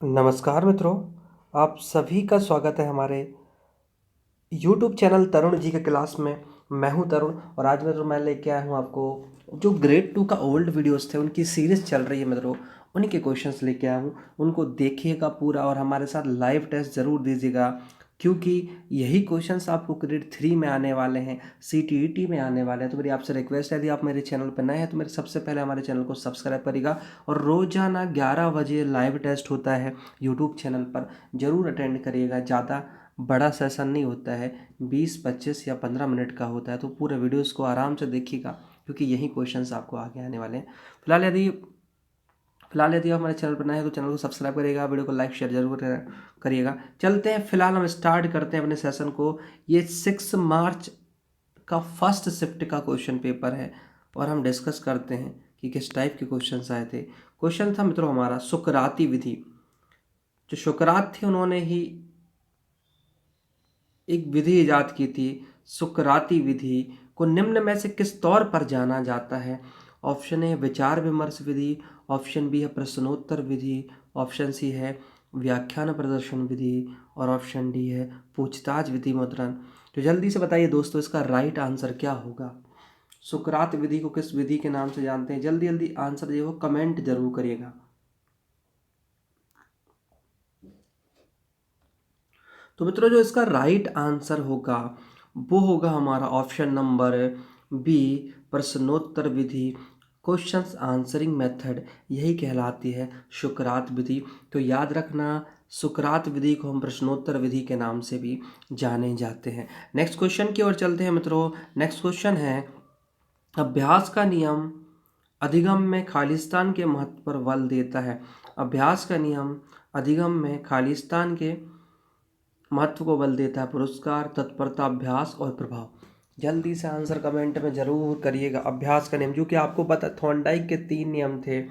नमस्कार मित्रों, आप सभी का स्वागत है हमारे यूट्यूब चैनल तरुण जी के क्लास में। मैं हूं तरुण और आज मित्रों मैं लेके आया हूं आपको जो ग्रेड 2 का ओल्ड वीडियोस थे, उनकी सीरीज़ चल रही है मित्रों, उन्हीं के क्वेश्चंस लेके आया हूं। उनको देखिएगा पूरा और हमारे साथ लाइव टेस्ट ज़रूर दीजिएगा, क्योंकि यही क्वेश्चंस आपको ग्रेड 3 में आने वाले हैं, CTET में आने वाले हैं। तो मेरी आपसे रिक्वेस्ट है, यदि आप मेरे चैनल पर नए हैं तो मेरे सबसे पहले हमारे चैनल को सब्सक्राइब करिएगा और रोज़ाना 11 बजे लाइव टेस्ट होता है यूट्यूब चैनल पर, ज़रूर अटेंड करिएगा। ज़्यादा बड़ा सेशन नहीं होता है, 20, 25 या 15 मिनट का होता है, तो पूरे वीडियोस को आराम से देखिएगा, क्योंकि यही क्वेश्चंस आपको आगे आने वाले हैं। फिलहाल यदि आप हमारे चैनल पर नए हैं तो चैनल को सब्सक्राइब करिएगा, वीडियो को लाइक शेयर जरूर करिएगा। चलते हैं, फिलहाल हम स्टार्ट करते हैं अपने सेशन को। ये 6 मार्च का फर्स्ट शिफ्ट का क्वेश्चन पेपर है और हम डिस्कस करते हैं कि किस टाइप के क्वेश्चन आए थे। क्वेश्चन था मित्रों हमारा सुकराती विधि। जो सुकरात थे उन्होंने ही एक विधि इजाद की थी, सुकराती विधि को निम्न में से किस तौर पर जाना जाता है? ऑप्शन ए विचार विमर्श विधि, ऑप्शन बी है प्रश्नोत्तर विधि, ऑप्शन सी है व्याख्यान प्रदर्शन विधि और ऑप्शन डी है पूछताछ विधि मुद्रण। तो जल्दी से बताइए दोस्तों, इसका राइट आंसर क्या होगा? सुकरात विधि को किस विधि के नाम से जानते हैं? जल्दी जल्दी आंसर जो कमेंट जरूर करिएगा। तो मित्रों जो इसका राइट आंसर होगा वो होगा हमारा ऑप्शन नंबर बी, प्रश्नोत्तर विधि, क्वेश्चंस आंसरिंग मेथड, यही कहलाती है सुकरात विधि। तो याद रखना, सुकरात विधि को हम प्रश्नोत्तर विधि के नाम से भी जाने जाते हैं। नेक्स्ट क्वेश्चन की ओर चलते हैं मित्रों। नेक्स्ट क्वेश्चन है, अभ्यास का नियम अधिगम में खालिस्तान के महत्व पर बल देता है। अभ्यास का नियम अधिगम में खालिस्तान के महत्व को बल देता है। पुरस्कार, तत्परता, अभ्यास और प्रभाव। जल्दी से आंसर कमेंट में जरूर करिएगा। अभ्यास का नियम, जो कि आपको पता थॉर्नडाइक के 3 नियम थे,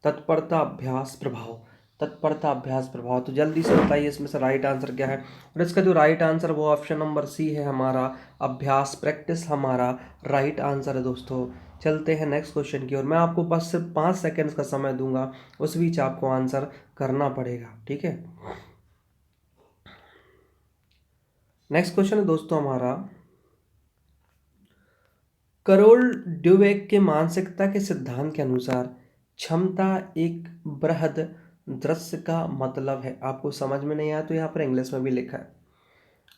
तत्परता, अभ्यास, प्रभाव। तत्परता, अभ्यास, प्रभाव। तो जल्दी से बताइए इसमें से राइट आंसर क्या है? और इसका जो राइट आंसर वो ऑप्शन नंबर सी है हमारा, अभ्यास, प्रैक्टिस हमारा राइट आंसर है दोस्तों। चलते हैं नेक्स्ट क्वेश्चन की ओर। मैं आपको बस सिर्फ 5 सेकेंड्स का समय दूंगा, उस बीच आपको आंसर करना पड़ेगा, ठीक है? नेक्स्ट क्वेश्चन है दोस्तों हमारा, करोल ड्यूवेक के मानसिकता के सिद्धांत के अनुसार क्षमता एक बृहद दृश्य का मतलब है। आपको समझ में नहीं आया तो यहाँ पर इंग्लिश में भी लिखा है।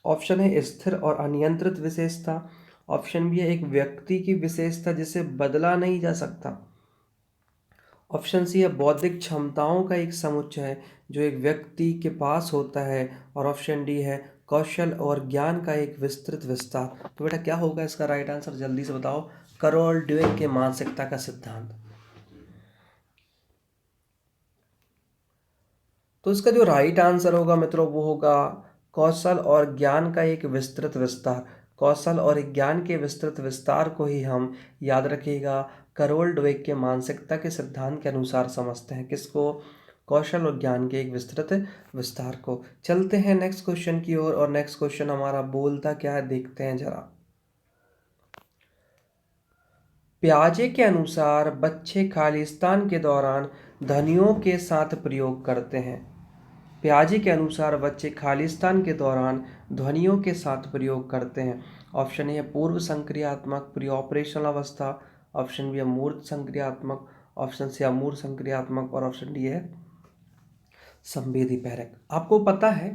ऑप्शन है स्थिर और अनियंत्रित विशेषता, ऑप्शन बी है एक व्यक्ति की विशेषता जिसे बदला नहीं जा सकता, ऑप्शन सी है बौद्धिक क्षमताओं का एक समुच्चय जो एक व्यक्ति के पास होता है, और ऑप्शन डी है कौशल और ज्ञान का एक विस्तृत विस्तार। तो बेटा क्या होगा इसका राइट आंसर? जल्दी से बताओ। करोल ड्वेक के मानसिकता का सिद्धांत। तो इसका जो राइट आंसर होगा मित्रों वो होगा कौशल और ज्ञान का एक विस्तृत विस्तार। कौशल और ज्ञान के विस्तृत विस्तार को ही हम, याद रखिएगा, करोल ड्वेक के मानसिकता के सिद्धांत के अनुसार समझते हैं। किसको? कौशल और ज्ञान के एक विस्तृत विस्तार को। चलते हैं नेक्स्ट क्वेश्चन की ओर, और नेक्स्ट क्वेश्चन हमारा बोलता क्या है देखते हैं जरा। प्याजे के अनुसार बच्चे खालिस्तान के दौरान ध्वनियों के साथ प्रयोग करते हैं। प्याजे के अनुसार बच्चे खालिस्तान के दौरान ध्वनियों के साथ प्रयोग करते हैं। ऑप्शन ए है पूर्व संक्रियात्मक, प्री ऑपरेशनल अवस्था, ऑप्शन बी है मूर्त संक्रियात्मक, ऑप्शन सी अमूर्त संक्रियात्मक और ऑप्शन डी है संवेदी प्रेरक। आपको पता है,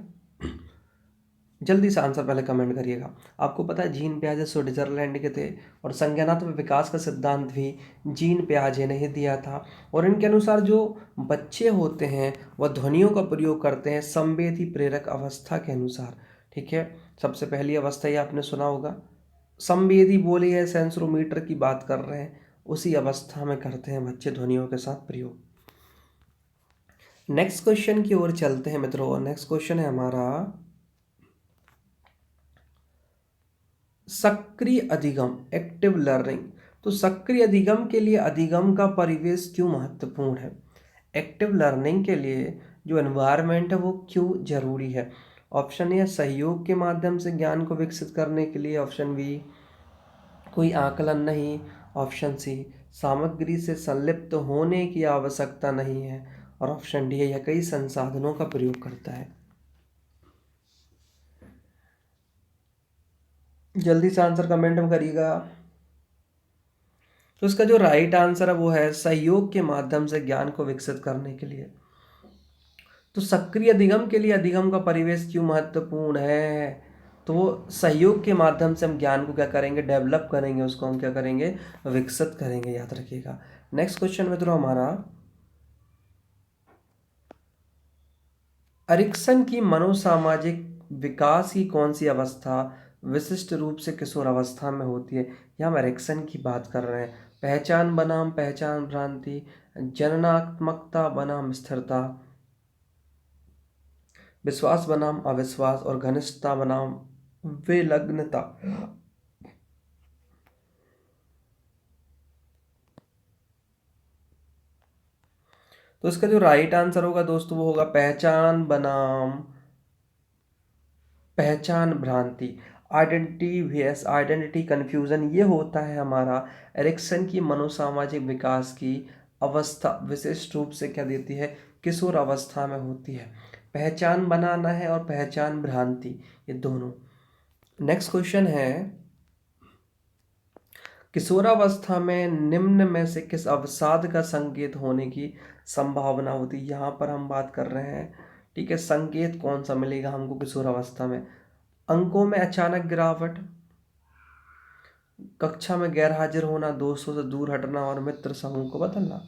जल्दी से आंसर पहले कमेंट करिएगा, आपको पता है जीन पियाजे स्विट्जरलैंड के थे और संज्ञानात्मक विकास का सिद्धांत भी जीन पियाजे ने ही दिया था। और इनके अनुसार जो बच्चे होते हैं वह ध्वनियों का प्रयोग करते हैं संवेदी प्रेरक अवस्था के अनुसार, ठीक है? सबसे पहली अवस्था ये आपने सुना होगा, संवेदी बोली है, सेंसरोमीटर की बात कर रहे हैं, उसी अवस्था में करते हैं बच्चे ध्वनियों के साथ प्रयोग। नेक्स्ट क्वेश्चन की ओर चलते हैं मित्रों। नेक्स्ट क्वेश्चन है हमारा, सक्रिय अधिगम, एक्टिव लर्निंग। तो सक्रिय अधिगम के लिए अधिगम का परिवेश क्यों महत्वपूर्ण है? एक्टिव लर्निंग के लिए जो एनवायरनमेंट है वो क्यों जरूरी है? ऑप्शन ए सहयोग के माध्यम से ज्ञान को विकसित करने के लिए, ऑप्शन बी कोई आकलन नहीं, ऑप्शन सी सामग्री से संलिप्त होने की आवश्यकता नहीं है, और ऑप्शन डी है यह कई संसाधनों का प्रयोग करता है। जल्दी से आंसर कमेंट में करिएगा। तो इसका जो राइट आंसर है वो है सहयोग के माध्यम से ज्ञान को विकसित करने के लिए। तो सक्रिय अधिगम के लिए अधिगम का परिवेश क्यों महत्वपूर्ण है? तो वो सहयोग के माध्यम से हम ज्ञान को क्या करेंगे, डेवलप करेंगे, उसको हम क्या करेंगे, विकसित करेंगे, याद रखिएगा। नेक्स्ट क्वेश्चन मित्रों हमारा, एरिक्सन की मनोसामाजिक विकास की कौन सी अवस्था विशिष्ट रूप से किशोर अवस्था में होती है? यहाँ हम एरिक्सन की बात कर रहे हैं। पहचान बनाम पहचान भ्रांति, जननात्मकता बनाम स्थिरता, विश्वास बनाम अविश्वास और घनिष्ठता बनाम विलग्नता। तो इसका जो राइट आंसर होगा दोस्तों वो होगा पहचान बनाम पहचान भ्रांति, आइडेंटिटी कंफ्यूजन। ये होता है हमारा एरिक्सन की मनोसामाजिक विकास की अवस्था विशिष्ट रूप से क्या देती है, किशोर अवस्था में होती है। पहचान बनाना है और पहचान भ्रांति, ये दोनों। नेक्स्ट क्वेश्चन है, किशोरावस्था में निम्न में से किस अवसाद का संकेत होने की संभावना होती है? यहाँ पर हम बात कर रहे हैं, ठीक है, संकेत कौन सा मिलेगा हमको किशोरावस्था में? अंकों में अचानक गिरावट, कक्षा में गैर हाजिर होना, दोस्तों से दूर हटना और मित्र समूह को बदलना।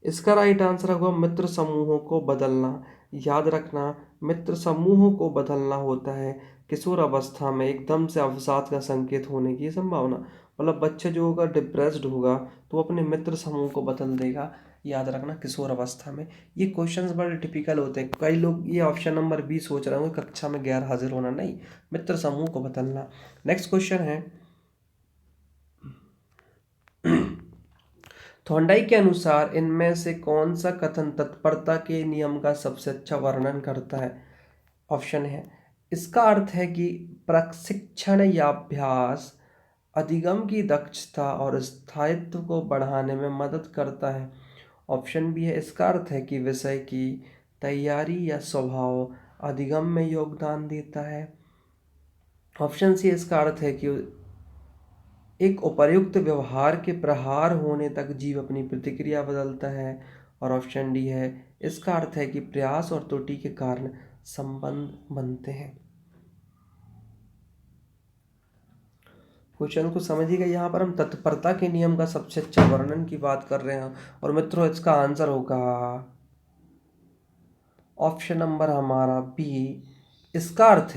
इसका राइट आंसर होगा मित्र समूहों को बदलना। याद रखना, मित्र समूहों को बदलना होता है किशोर अवस्था में एकदम से अवसाद का संकेत होने की संभावना। मतलब बच्चा जो होगा डिप्रेस्ड होगा तो अपने मित्र समूह को बदल देगा। याद रखना किशोर अवस्था में। ये क्वेश्चंस बड़े टिपिकल होते हैं। कई लोग ये ऑप्शन नंबर बी सोच रहे होंगे, कक्षा में गैर हाजिर होना, नहीं, मित्र समूह को बदलना। नेक्स्ट क्वेश्चन है, थॉर्नडाइक के अनुसार इनमें से कौन सा कथन तत्परता के नियम का सबसे अच्छा वर्णन करता है? ऑप्शन है, इसका अर्थ है कि प्रशिक्षण या अभ्यास अधिगम की दक्षता और स्थायित्व को बढ़ाने में मदद करता है। ऑप्शन बी है, इसका अर्थ है कि विषय की तैयारी या स्वभाव अधिगम में योगदान देता है। ऑप्शन सी, इसका अर्थ है कि एक उपर्युक्त व्यवहार के प्रहार होने तक जीव अपनी प्रतिक्रिया बदलता है। और ऑप्शन डी है, इसका अर्थ है कि प्रयास और त्रुटि के कारण संबंध बनते हैं। क्वेश्चन को समझिएगा। यहाँ पर हम तत्परता के नियम का सबसे अच्छा वर्णन की बात कर रहे हैं और मित्रों इसका आंसर होगा ऑप्शन नंबर हमारा बी। इसका अर्थ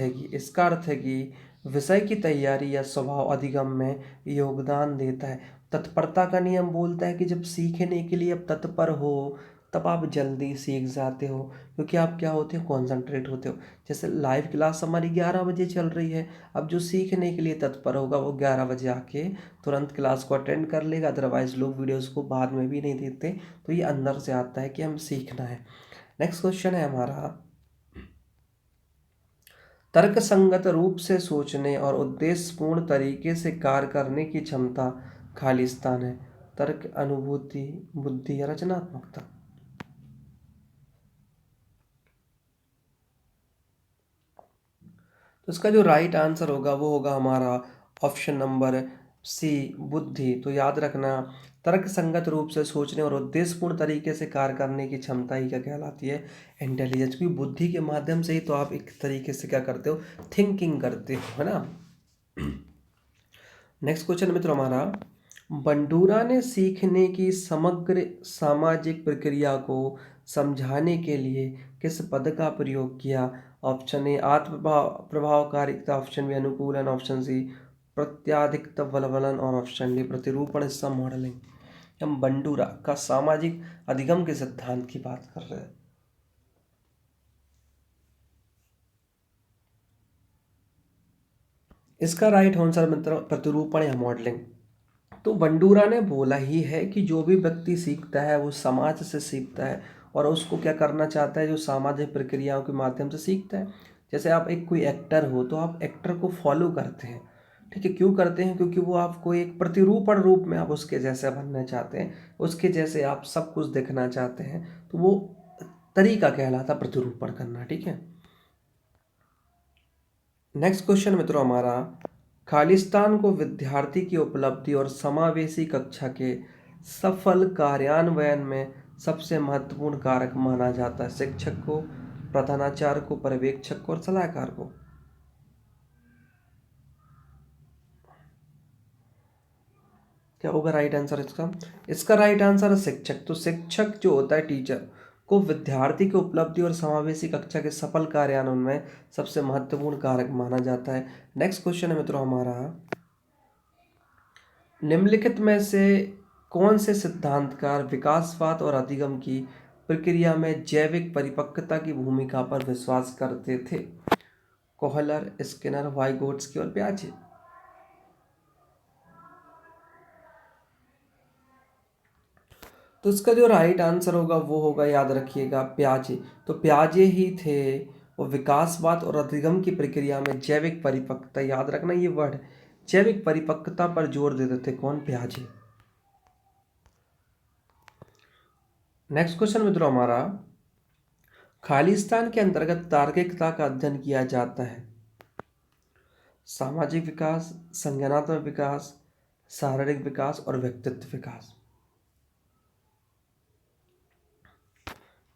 है कि विषय की तैयारी या स्वभाव अधिगम में योगदान देता है। तत्परता का नियम बोलता है कि जब सीखने के लिए आप तत्पर हो तब आप जल्दी सीख जाते हो, क्योंकि आप क्या होते हो, कॉन्सेंट्रेट होते हो। जैसे लाइव क्लास हमारी 11 बजे चल रही है, अब जो सीखने के लिए तत्पर होगा वो 11 बजे आके तुरंत क्लास को अटेंड कर लेगा। अदरवाइज लोग वीडियोस को बाद में भी नहीं देते। तो ये अंदर से आता है कि हम सीखना है। नेक्स्ट क्वेश्चन है हमारा, तर्कसंगत रूप से सोचने और उद्देश्यपूर्ण तरीके से कार्य करने की क्षमता खाली स्थान है। तर्क, अनुभूति, बुद्धि या रचनात्मकता। तो इसका जो राइट आंसर होगा वो होगा हमारा ऑप्शन नंबर सी, बुद्धि। तो याद रखना, तर्क संगत रूप से सोचने और उद्देश्यपूर्ण तरीके से कार्य करने की क्षमता ही क्या कहलाती है, इंटेलिजेंस। क्योंकि बुद्धि के माध्यम से ही तो आप एक तरीके से क्या करते हो, थिंकिंग करते हो, है ना। नेक्स्ट क्वेश्चन मित्र हमारा, बंडूरा ने सीखने की समग्र सामाजिक प्रक्रिया को समझाने के लिए किस पद का प्रयोग किया? ऑप्शन ए आत्म प्रभावकारिता, ऑप्शन बी अनुकूलन, ऑप्शन सी प्रत्याधिकता बलवलन और ऑप्शन डी प्रतिरूपण हिस्सा मॉडलिंग। हम बंडूरा का सामाजिक अधिगम के सिद्धांत की बात कर रहे हैं। इसका राइट आंसर मतलब प्रतिरूपण या मॉडलिंग। तो बंडूरा ने बोला ही है कि जो भी व्यक्ति सीखता है वो समाज से सीखता है और उसको क्या करना चाहता है, जो सामाजिक प्रक्रियाओं के माध्यम से सीखता है। जैसे आप एक कोई एक्टर हो तो आप एक्टर को फॉलो करते हैं, ठीक है, क्यों करते हैं? क्योंकि वो आपको एक प्रतिरूपण रूप में आप उसके जैसे बनना चाहते हैं, उसके जैसे आप सब कुछ दिखना चाहते हैं, तो वो तरीका कहलाता प्रतिरूपण करना। ठीक है, नेक्स्ट क्वेश्चन मित्रों हमारा, खालिस्तान को विद्यार्थी की उपलब्धि और समावेशी कक्षा के सफल कार्यान्वयन में सबसे महत्वपूर्ण कारक माना जाता है? शिक्षक को, प्रधानाचार्य को, पर्यवेक्षक को और सलाहकार को। क्या होगा राइट आंसर इसका? इसका राइट आंसर है शिक्षक। तो शिक्षक जो होता है, टीचर को विद्यार्थी की उपलब्धि और समावेशी कक्षा के सफल कार्यान्वयन में सबसे महत्वपूर्ण कारक माना जाता है। नेक्स्ट क्वेश्चन है मित्रों हमारा, निम्नलिखित में से कौन से सिद्धांतकार विकासवाद और अधिगम की प्रक्रिया में जैविक परिपक्वता की भूमिका पर विश्वास करते थे? कोहलर, स्किनर, वाइगोट्स्की और पियाजे। तो इसका जो राइट आंसर होगा वो होगा, याद रखिएगा, प्याजे। तो प्याजे ही थे वो विकासवाद और अधिगम की प्रक्रिया में जैविक परिपक्वता, याद रखना ये वर्ड, जैविक परिपक्वता पर जोर देते थे। कौन? प्याजे। नेक्स्ट क्वेश्चन मित्रों हमारा, खालिस्तान के अंतर्गत तार्किकता का अध्ययन किया जाता है? सामाजिक विकास, संज्ञानात्मक विकास, शारीरिक विकास और व्यक्तित्व विकास।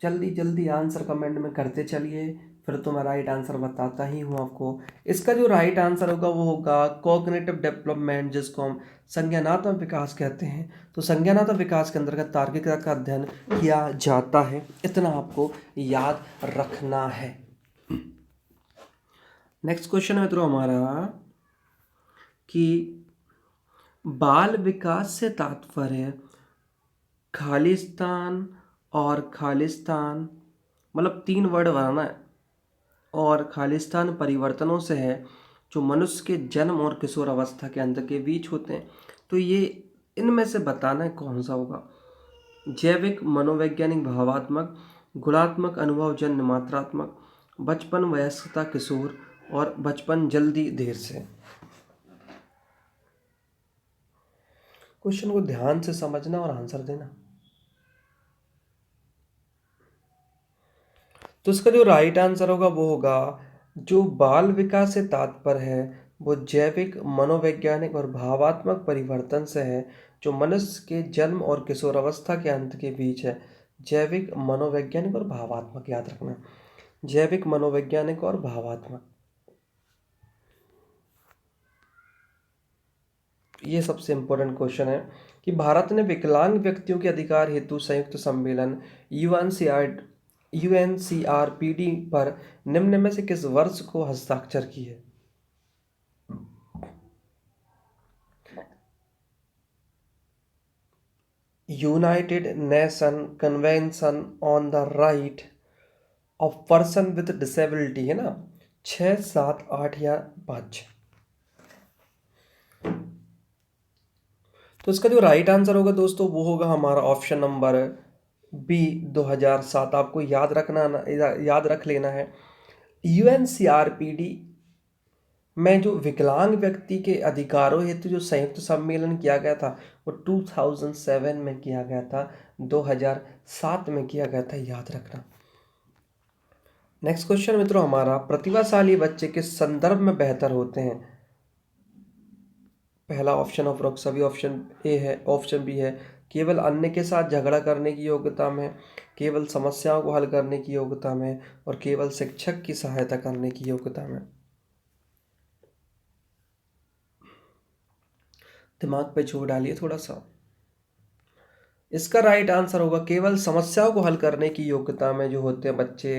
जल्दी जल्दी आंसर कमेंट में करते चलिए, फिर तो मैं राइट आंसर बताता ही हूँ आपको। इसका जो राइट आंसर होगा वो होगा कॉग्निटिव डेवलपमेंट, जिसको हम संज्ञानात्मक विकास कहते हैं। तो संज्ञानात्मक विकास के अंतर्गत तार्किकता का अध्ययन किया जाता है, इतना आपको याद रखना है। नेक्स्ट क्वेश्चन है मित्रों हमारा कि बाल विकास से तात्पर्य खालिस्तान और खालिस्तान, मतलब 3 वर्ड बनाना है, और खालिस्तान परिवर्तनों से है जो मनुष्य के जन्म और किशोर अवस्था के अंत के बीच होते हैं। तो ये इनमें से बताना है कौन सा होगा? जैविक, मनोवैज्ञानिक, भावात्मक, गुणात्मक, अनुभवजन्य, मात्रात्मक, बचपन, वयस्कता, किशोर और बचपन जल्दी देर से। क्वेश्चन को ध्यान से समझना और आंसर देना। तो इसका जो राइट आंसर होगा वो होगा, जो बाल विकास से तात्पर्य है वो जैविक, मनोवैज्ञानिक और भावात्मक परिवर्तन से है जो मनुष्य के जन्म और किशोरावस्था के अंत के बीच है। जैविक, मनोवैज्ञानिक और भावात्मक, याद रखना, जैविक, मनोवैज्ञानिक और भावात्मक। ये सबसे इम्पोर्टेंट क्वेश्चन है कि भारत ने विकलांग व्यक्तियों के अधिकार हेतु संयुक्त सम्मेलन यूएनसीआरपीडी पर निम्न में से किस वर्ष को हस्ताक्षर किए? United nation convention on the right of person with disability, है ना, 6, 7, 8 या 5। तो इसका जो राइट आंसर होगा दोस्तों वो होगा हमारा ऑप्शन नंबर बी, 2007। आपको याद रखना, याद रख लेना है। यूएनसीआरपीडी में जो विकलांग व्यक्ति के अधिकारों हेतु जो संयुक्त सम्मेलन किया गया था वो 2007 में किया गया था, 2007 में किया गया था, याद रखना। नेक्स्ट क्वेश्चन मित्रों हमारा, प्रतिभाशाली बच्चे किस संदर्भ में बेहतर होते हैं? पहला ऑप्शन उपरोक्त सभी, ऑप्शन ए है, ऑप्शन बी है केवल अन्य के साथ झगड़ा करने की योग्यता में, केवल समस्याओं को हल करने की योग्यता में, और केवल शिक्षक की सहायता करने की योग्यता में। दिमाग पे जोर डालिए थोड़ा सा। इसका राइट आंसर होगा केवल समस्याओं को हल करने की योग्यता में जो होते हैं बच्चे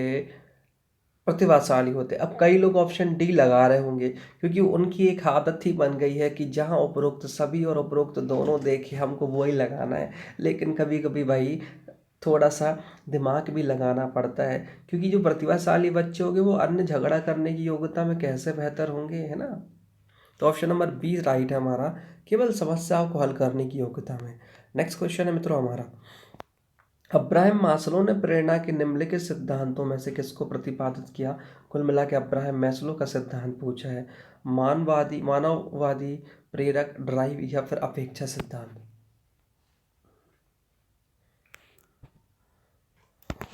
प्रतिभाशाली होते हैं। अब कई लोग ऑप्शन डी लगा रहे होंगे क्योंकि उनकी एक आदत ही बन गई है कि जहां उपरोक्त सभी और उपरोक्त दोनों देखे हमको वही लगाना है। लेकिन कभी कभी भाई थोड़ा सा दिमाग भी लगाना पड़ता है, क्योंकि जो प्रतिभाशाली बच्चे होंगे वो अन्य झगड़ा करने की योग्यता में कैसे बेहतर होंगे, है ना। तो ऑप्शन नंबर बी राइट है हमारा, केवल समस्याओं को हल करने की योग्यता में। नेक्स्ट क्वेश्चन है मित्रों हमारा, अब्राहम मास्लो ने प्रेरणा के निम्नलिखित सिद्धांतों में से किसको प्रतिपादित किया? कुल मिला के अब्राहम मैस्लो का सिद्धांत पूछा है। मानववादी, प्रेरक, ड्राइव या फिर अपेक्षा सिद्धांत।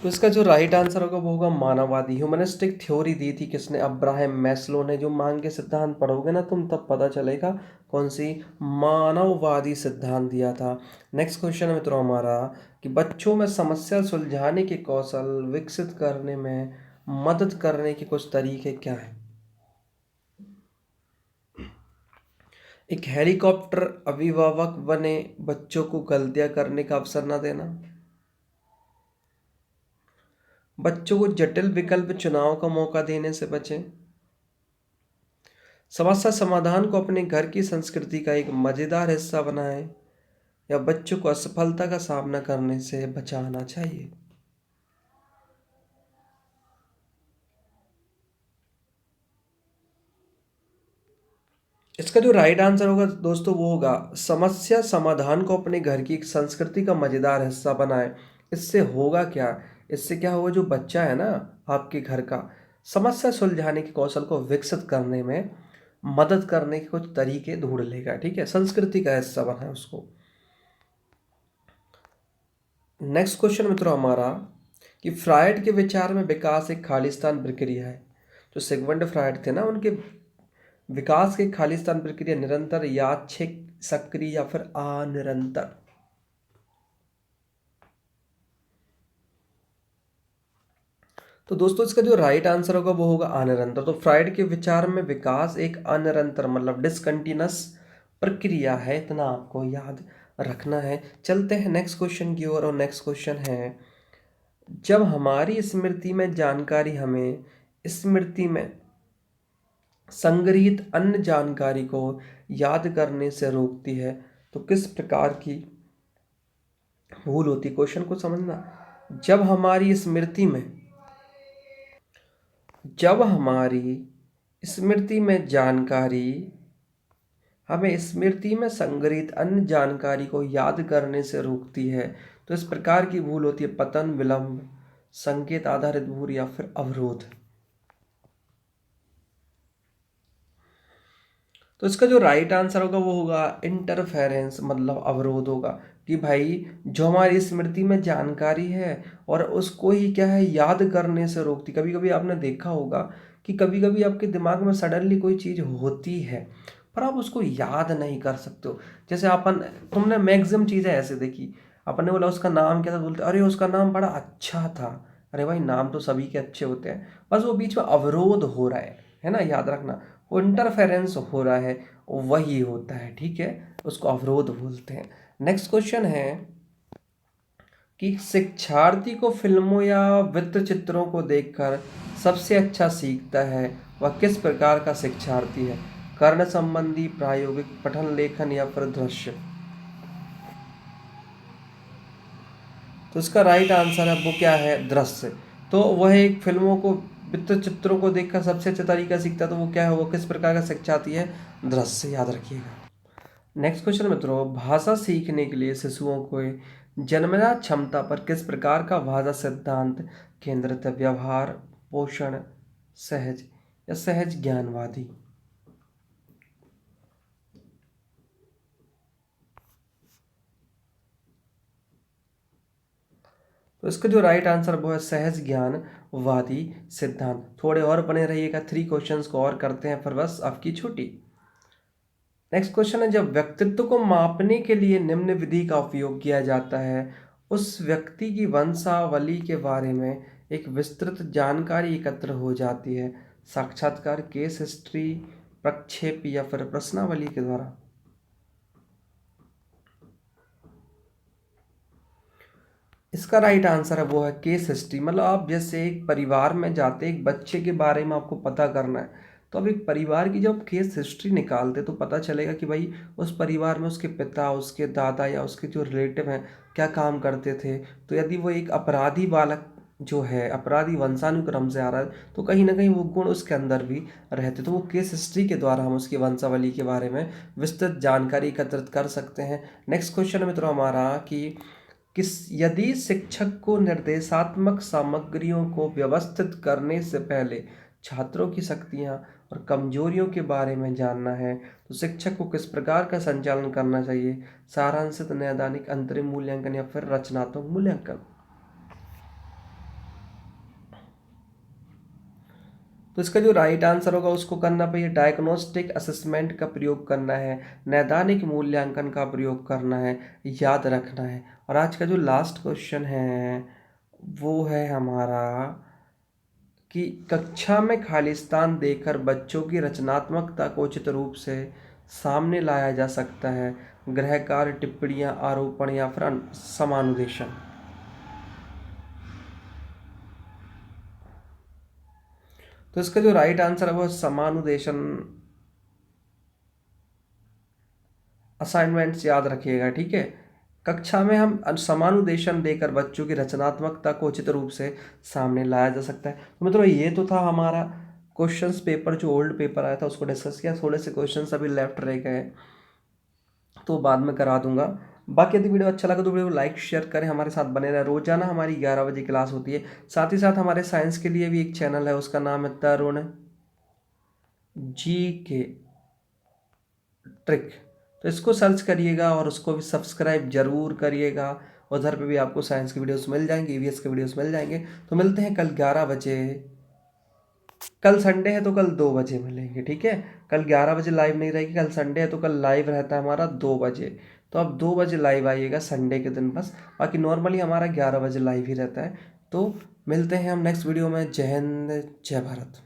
तो इसका जो राइट आंसर होगा वो होगा मानववादी। ह्यूमनिस्टिक थ्योरी दी थी किसने? अब्राहम मैस्लो ने। जो मांग के सिद्धांत पढ़ोगे ना तुम तब पता चलेगा कौन सी, मानववादी सिद्धांत दिया था। नेक्स्ट क्वेश्चन है मित्रों हमारा कि बच्चों में समस्या सुलझाने के कौशल विकसित करने में मदद करने के कुछ तरीके क्या हैं? एक हेलीकॉप्टर अभिभावक बने, बच्चों को गलतियां करने का अवसर न देना, बच्चों को जटिल विकल्प चुनाव का मौका देने से बचें, समस्या समाधान को अपने घर की संस्कृति का एक मजेदार हिस्सा बनाएं, या बच्चों को असफलता का सामना करने से बचाना चाहिए। इसका जो राइट आंसर होगा दोस्तों वो होगा समस्या समाधान को अपने घर की एक संस्कृति का मजेदार हिस्सा बनाएं। इससे होगा क्या? इससे क्या होगा, जो बच्चा है ना आपके घर का, समस्या सुलझाने के कौशल को विकसित करने में मदद करने के कुछ तरीके ढूंढ लेगा। ठीक है, संस्कृति का हिस्सा बनाए उसको। नेक्स्ट क्वेश्चन मित्रों हमारा कि फ्रायड के विचार में विकास एक खालिस्तान प्रक्रिया है। जो सिगमंड फ्रायड थे ना, उनके विकास की खालिस्तान प्रक्रिया निरंतर, यादृच्छिक, सक्रिय या फिर अनिरंतर। तो दोस्तों इसका जो राइट आंसर होगा वो होगा अनिरंतर। तो फ्रायड के विचार में विकास एक अनिरंतर मतलब डिसकंटिन्यूअस प्रक्रिया है, इतना आपको याद रखना है। चलते हैं नेक्स्ट क्वेश्चन की ओर, और नेक्स्ट क्वेश्चन है जब हमारी स्मृति में जानकारी हमें स्मृति में संग्रहित अन्य जानकारी को याद करने से रोकती है तो किस प्रकार की भूल होती है? क्वेश्चन को समझना। जब हमारी स्मृति में जानकारी हमें स्मृति में संग्रहित अन्य जानकारी को याद करने से रोकती है तो इस प्रकार की भूल होती है पतन, विलंब, संकेत आधारित भूल या फिर अवरोध। तो इसका जो राइट आंसर होगा वो होगा इंटरफेरेंस मतलब अवरोध होगा। कि भाई जो हमारी स्मृति में जानकारी है और उसको ही क्या है याद करने से रोकती। कभी कभी आपने देखा होगा कि कभी कभी आपके दिमाग में सडनली कोई चीज़ होती है पर आप उसको याद नहीं कर सकते हो। जैसे तुमने मैक्सिमम चीज़ें ऐसे देखी, अपने बोला उसका नाम क्या था, बोलते अरे उसका नाम बड़ा अच्छा था। अरे भाई नाम तो सभी के अच्छे होते हैं, बस वो बीच में अवरोध हो रहा है ना, याद रखना। वो इंटरफेरेंस हो रहा है, वही होता है। ठीक है, उसको अवरोध बोलते हैं। नेक्स्ट क्वेश्चन है कि शिक्षार्थी को फिल्मों या वृत्त चित्रों को देखकर सबसे अच्छा सीखता है वह किस प्रकार का शिक्षार्थी है? कर्ण संबंधी, प्रायोगिक, पठन लेखन या फिर दृश्य। तो इसका राइट आंसर है वो क्या है, दृश्य। तो वह एक फिल्मों को वृत्त चित्रों को देखकर सबसे अच्छा तरीका सीखता है तो वो क्या है, वो किस प्रकार का शिक्षार्थी है? दृश्य, याद रखिएगा। नेक्स्ट क्वेश्चन मित्रों, भाषा सीखने के लिए शिशुओं को जन्मजात क्षमता पर किस प्रकार का भाषा सिद्धांत केंद्रित है? व्यवहार, पोषण, सहज या सहज ज्ञानवादी। तो इसका जो राइट आंसर वो है सहज ज्ञानवादी सिद्धांत। थोड़े और बने रहिएगा, 3 क्वेश्चंस को और करते हैं फिर बस आपकी छुट्टी। नेक्स्ट क्वेश्चन है जब व्यक्तित्व को मापने के लिए निम्न विधि का उपयोग किया जाता है उस व्यक्ति की वंशावली के बारे में एक विस्तृत जानकारी एकत्र हो जाती है। साक्षात्कार, केस हिस्ट्री, प्रक्षेप या फिर प्रश्नावली के द्वारा। इसका राइट आंसर है वो है केस हिस्ट्री। मतलब आप जैसे एक परिवार में जाते एक बच्चे के बारे में आपको पता करना है तो अब एक परिवार की जब केस हिस्ट्री निकालते तो पता चलेगा कि भाई उस परिवार में उसके पिता, उसके दादा या उसके जो रिलेटिव हैं क्या काम करते थे। तो यदि वो एक अपराधी बालक जो है अपराधी वंशानुक्रम से आ रहा है तो कहीं ना कहीं वो गुण उसके अंदर भी रहते। तो वो केस हिस्ट्री के द्वारा हम उसकी वंशावली के बारे में विस्तृत जानकारी एकत्रित कर सकते हैं। नेक्स्ट क्वेश्चन मित्रों हमारा कि यदि शिक्षक को निर्देशात्मक सामग्रियों को व्यवस्थित करने से पहले छात्रों की शक्तियाँ और कमजोरियों के बारे में जानना है तो शिक्षक को किस प्रकार का संचालन करना चाहिए? सारांशित, नैदानिक, अंतरिम मूल्यांकन या फिर रचनात्मक मूल्यांकन। तो इसका जो राइट आंसर होगा उसको करना चाहिए डायग्नोस्टिक असेसमेंट का प्रयोग करना है, नैदानिक मूल्यांकन का प्रयोग करना है, याद रखना है। और आज का जो लास्ट क्वेश्चन है वो है हमारा कि कक्षा में खाली स्थान देकर बच्चों की रचनात्मकता को उचित रूप से सामने लाया जा सकता है। गृह कार्य, टिप्पणियाँ, आरोपण या फिर समानुदेशन। तो इसका जो राइट आंसर है वो समानुदेशन। असाइनमेंट्स याद रखिएगा, ठीक है। कक्षा में हम समानुदेशन देकर बच्चों की रचनात्मकता को उचित रूप से सामने लाया जा सकता है। तो मित्रों ये तो था हमारा क्वेश्चंस पेपर, जो ओल्ड पेपर आया था उसको डिस्कस किया। थोड़े से क्वेश्चंस अभी लेफ्ट रह गए तो बाद में करा दूंगा। बाकी यदि वीडियो अच्छा लगा तो वीडियो को लाइक शेयर करें, हमारे साथ बने रहें। रोजाना हमारी 11 बजे क्लास होती है। साथ ही साथ हमारे साइंस के लिए भी एक चैनल है, उसका नाम है तरुण जी के ट्रिक। तो इसको सर्च करिएगा और उसको भी सब्सक्राइब जरूर करिएगा। उधर पे भी आपको साइंस की वीडियोस मिल जाएंगे, ईवीएस के वीडियोस मिल जाएंगे। तो मिलते हैं कल 11 बजे। कल संडे है तो कल 2 बजे मिलेंगे, ठीक है। कल 11 बजे लाइव नहीं रहेगी, कल संडे है तो कल लाइव रहता है हमारा 2 बजे। तो अब 2 बजे लाइव आइएगा संडे के दिन बस। बाकी नॉर्मली हमारा 11 बजे लाइव ही रहता है। तो मिलते हैं हम नेक्स्ट वीडियो में। जय हिंद, जय भारत।